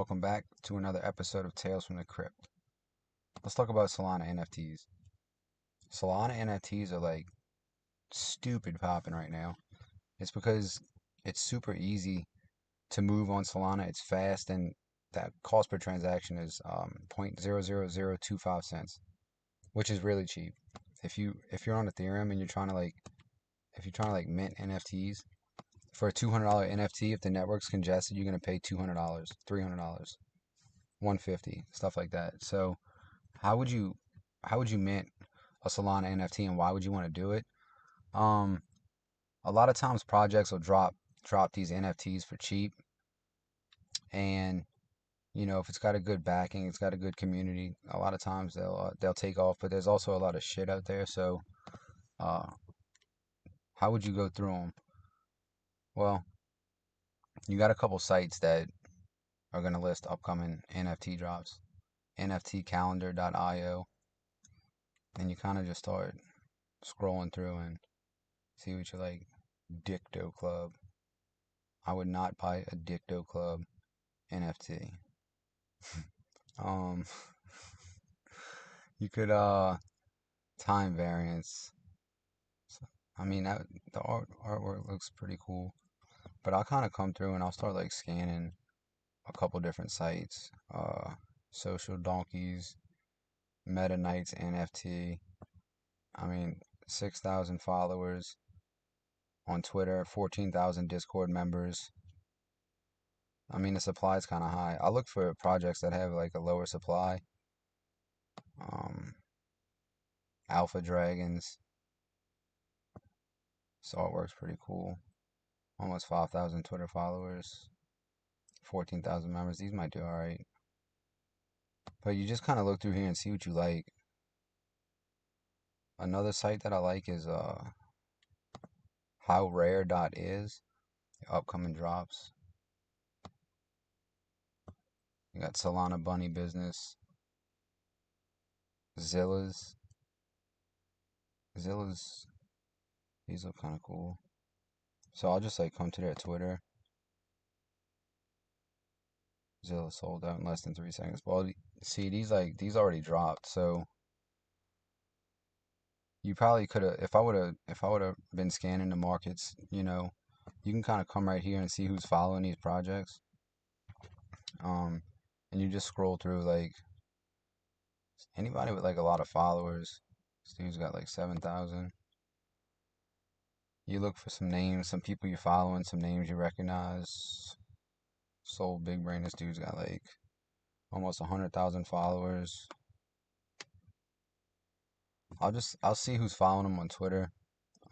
welcome back to another episode of Tales from the Crypt. Let's talk about Solana NFTs. Solana NFTs are like stupid popping right now. It's because it's super easy to move on Solana. It's fast, and that cost per transaction is 0.00025 cents, which is really cheap. If you're on Ethereum and you're trying to mint NFTs for a $200 NFT, if the network's congested, you're gonna pay $200, $300, 150, stuff like that. So how would you how would you mint a Solana NFT, and why would you want to do it? Um, a lot of times projects will drop these NFTs for cheap, and if it's got a good backing, it's got a good community. A lot of times they'll take off, but there's also a lot of shit out there. So uh, how would you go through them? Well, you got a couple sites that are gonna list upcoming NFT drops. NFTcalendar.io, and you kind of just start scrolling through and see what you like. Dicto Club. I would not buy a Dicto Club NFT. Um, you could time variance. So, I mean that the artwork looks pretty cool, but I'll kind of come through and I'll start like scanning a couple different sites. Social Donkeys, Meta Knights NFT. I mean, 6,000 followers on Twitter, 14,000 Discord members. I mean, the supply is kind of high. I look for projects that have like a lower supply. Um, Alpha Dragons. So it works pretty cool. Almost 5,000 Twitter followers, 14,000 members. These might do alright. But you just kind of look through here and see what you like. Another site that I like is howrare.is. Upcoming drops. You got Solana Bunny Business. Zilla's. These look kind of cool. So I'll just like come to their Twitter. Zilla sold out in less than 3 seconds. Well, see, these already dropped. So you probably could have, if I would have been scanning the markets, you can kind of come right here and see who's following these projects. And you just scroll through like anybody with like a lot of followers. This dude's got like 7,000. You look for some names, some people you're following, some names you recognize. Soul Big Brain. This dude's got like almost 100,000 followers. I'll see who's following him on Twitter.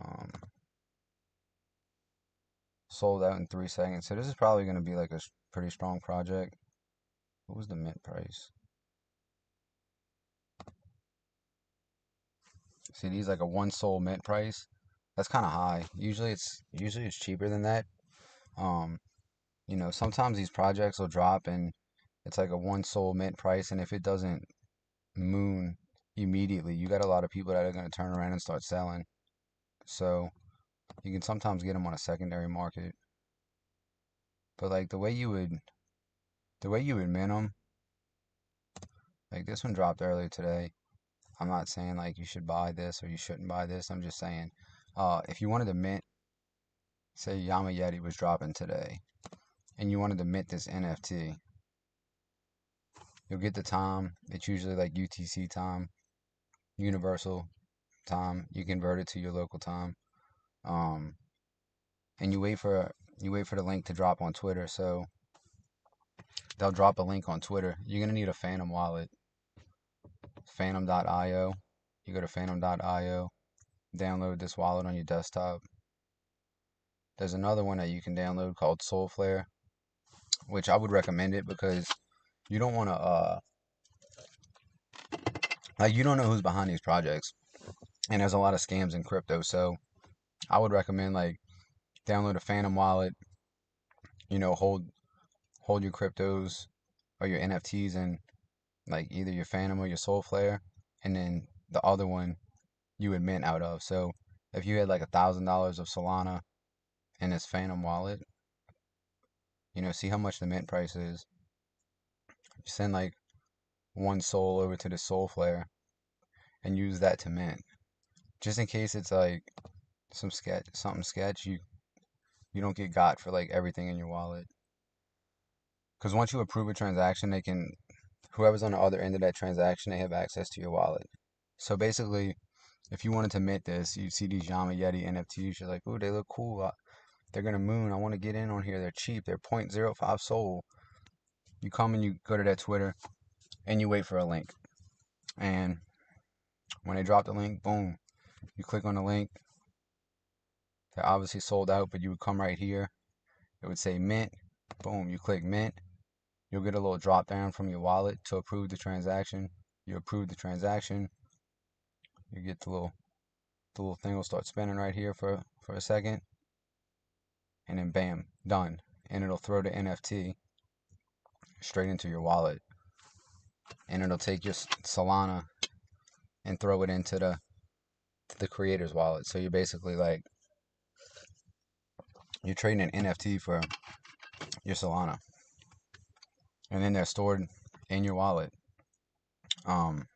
Um, Sold out in 3 seconds. So this is probably going to be like a pretty strong project. What was the mint price? See, these like a one soul mint price. That's kind of high. Usually it's cheaper than that. Um, sometimes these projects will drop and it's like a one soul mint price, and if it doesn't moon immediately, you got a lot of people that are going to turn around and start selling. So you can sometimes get them on a secondary market. But like the way you would mint them, like this one dropped earlier today. I'm not saying like you should buy this or you shouldn't buy this. I'm just saying, if you wanted to mint, say Yama Yeti was dropping today, and you wanted to mint this NFT, you'll get the time. It's usually like UTC time, Universal time. You convert it to your local time, um, and you wait for the link to drop on Twitter. So they'll drop a link on Twitter. You're gonna need a Phantom wallet, Phantom.io. You go to Phantom.io, download this wallet on your desktop. There's another one that you can download called Soulflare, which I would recommend it because you don't want to like you don't know who's behind these projects, and there's a lot of scams in crypto. So I would recommend like download a Phantom wallet. Hold your cryptos or your NFTs in like either your Phantom or your Soulflare, and then the other one you would mint out of. So if you had like $1,000 of Solana in this Phantom wallet, see how much the mint price is. You send like one Sol over to the Sol Flare and use that to mint. Just in case it's like something sketch, you don't get got for like everything in your wallet. Because once you approve a transaction, whoever's on the other end of that transaction, they have access to your wallet. So basically, if you wanted to mint this, you see these Yama Yeti NFTs, you're like, ooh, they look cool. They're gonna moon. I want to get in on here. They're cheap. They're 0.05 Sol. You come and you go to that Twitter and you wait for a link. And when they drop the link, boom, you click on the link. They're obviously sold out, but you would come right here. It would say mint. Boom, you click mint. You'll get a little drop down from your wallet to approve the transaction. You approve the transaction. You get the little thing will start spinning right here for a second. And then bam, done. And it'll throw the NFT straight into your wallet. And it'll take your Solana and throw it into the creator's wallet. So you're basically like, you're trading an NFT for your Solana. And then they're stored in your wallet. And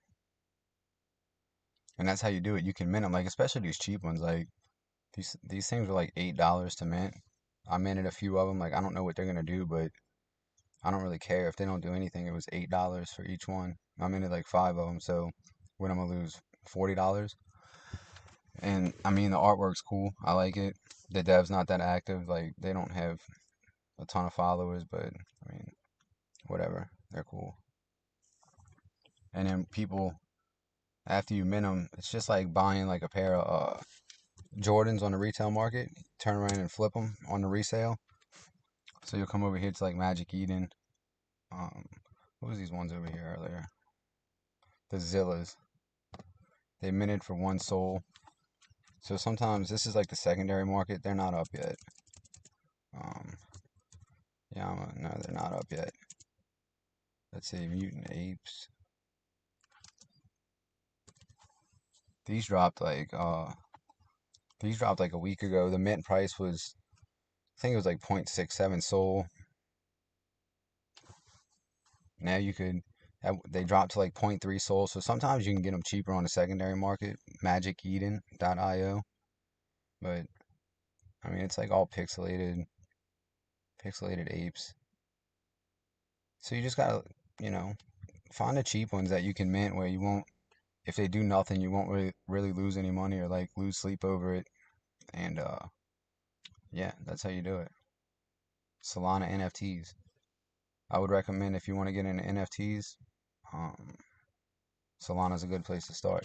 that's how you do it. You can mint them, like especially these cheap ones. Like these things are like $8 to mint. I minted a few of them. Like I don't know what they're gonna do, but I don't really care if they don't do anything. It was $8 for each one. I minted like 5 of them, so what I'm gonna lose $40. And I mean the artwork's cool. I like it. The dev's not that active. Like they don't have a ton of followers, but I mean whatever. They're cool. And then people after you mint them, it's just like buying like a pair of Jordans on the retail market. Turn around and flip them on the resale. So you'll come over here to like Magic Eden. What was these ones over here earlier? The Zillas. They minted for 1 Sol. So sometimes this is like the secondary market. They're not up yet. No, they're not up yet. Let's see, Mutant Apes. These dropped like a week ago. The mint price was, I think it was like 0.67 Sol. Now they dropped to like 0.3 Sol. So sometimes you can get them cheaper on the secondary market, magiceden.io. But I mean, it's like all pixelated apes. So you just gotta, you know, find the cheap ones that you can mint where you won't, if they do nothing, you won't really lose any money or like lose sleep over it. And yeah, that's how you do it. Solana NFTs. I would recommend if you want to get into NFTs, um, Solana's a good place to start.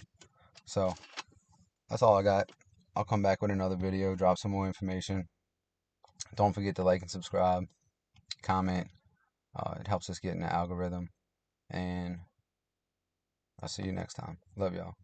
So that's all I got. I'll come back with another video, drop some more information. Don't forget to like and subscribe, comment. It helps us get in the algorithm. And I'll see you next time. Love y'all.